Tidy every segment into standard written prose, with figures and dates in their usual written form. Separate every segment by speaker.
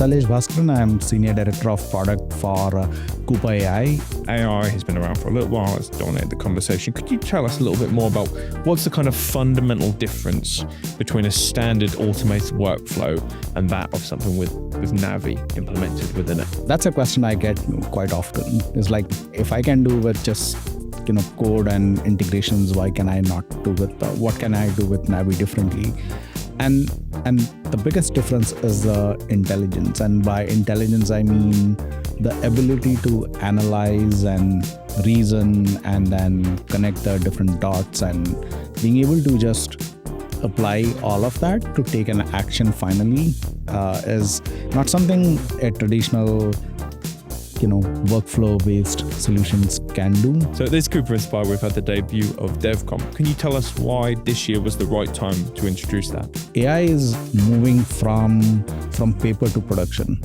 Speaker 1: Shailesh Bhaskaran. I'm Senior Director of Product for Coupa AI.
Speaker 2: AI has been around for a little while. It's dominated the conversation. Could you tell us a little bit more about what's the kind of fundamental difference between a standard automated workflow and that of something with Navi implemented within it?
Speaker 1: That's a question I get quite often. It's like, if I can do with just code and integrations, why can I not do with what can I do with Navi differently? And the biggest difference is the intelligence, and by intelligence I mean the ability to analyze and reason and then connect the different dots, and being able to just apply all of that to take an action finally is not something a traditional workflow-based solutions can do.
Speaker 2: So at this Coupa Inspire, we've had the debut of DevComp. Can you tell us why this year was the right time to introduce that?
Speaker 1: AI is moving from paper to production.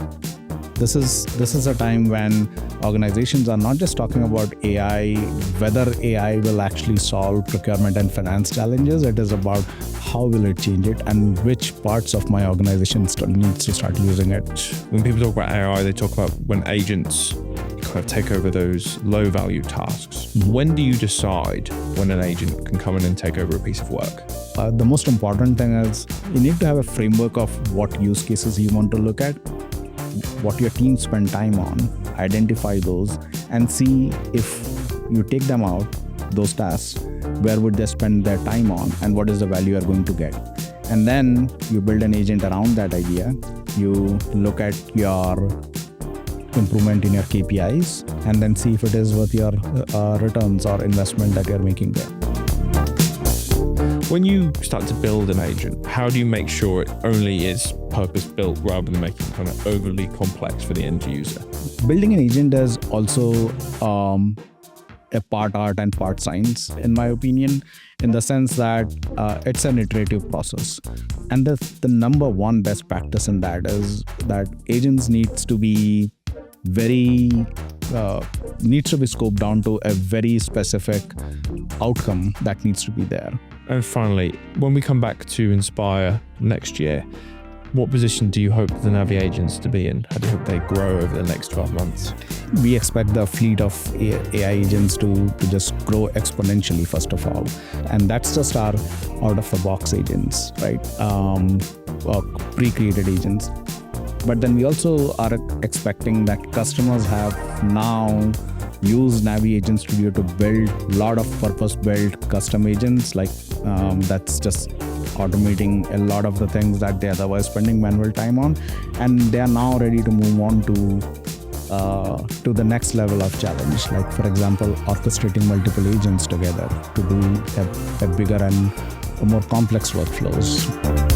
Speaker 1: This is a time when organizations are not just talking about AI, whether AI will actually solve procurement and finance challenges. It is about how will it change it and which parts of my organization needs to start using it.
Speaker 2: When people talk about AI, they talk about when agents kind of take over those low-value tasks.
Speaker 1: Mm-hmm.
Speaker 2: When do you decide when an agent can come in and take over a piece of work?
Speaker 1: The most important thing is you need to have a framework of what use cases you want to look at, what your team spend time on, identify those, and see if you take them out, those tasks, where would they spend their time on and what is the value you're going to get. And then you build an agent around that idea. You look at your improvement in your KPIs and then see if it is worth your returns or investment that you're making there.
Speaker 2: When you start to build an agent, how do you make sure it only is purpose-built rather than making it kind of overly complex for the end user?
Speaker 1: Building an agent is also a part art and part science, in my opinion, in the sense that it's an iterative process. And the number one best practice in that is that agents needs to be scoped down to a very specific outcome that needs to be there.
Speaker 2: And finally, when we come back to Inspire next year, what position do you hope the Navi agents to be in? How do you hope they grow over the next 12 months?
Speaker 1: We expect the fleet of AI agents to just grow exponentially, first of all. And that's just our out-of-the-box agents, right? Or pre-created agents. But then we also are expecting that customers have now used Navi Agent Studio to build a lot of purpose-built custom agents, like that's just automating a lot of the things that they otherwise spending manual time on, and they are now ready to move on to the next level of challenge, like for example orchestrating multiple agents together to do a bigger and more complex workflows.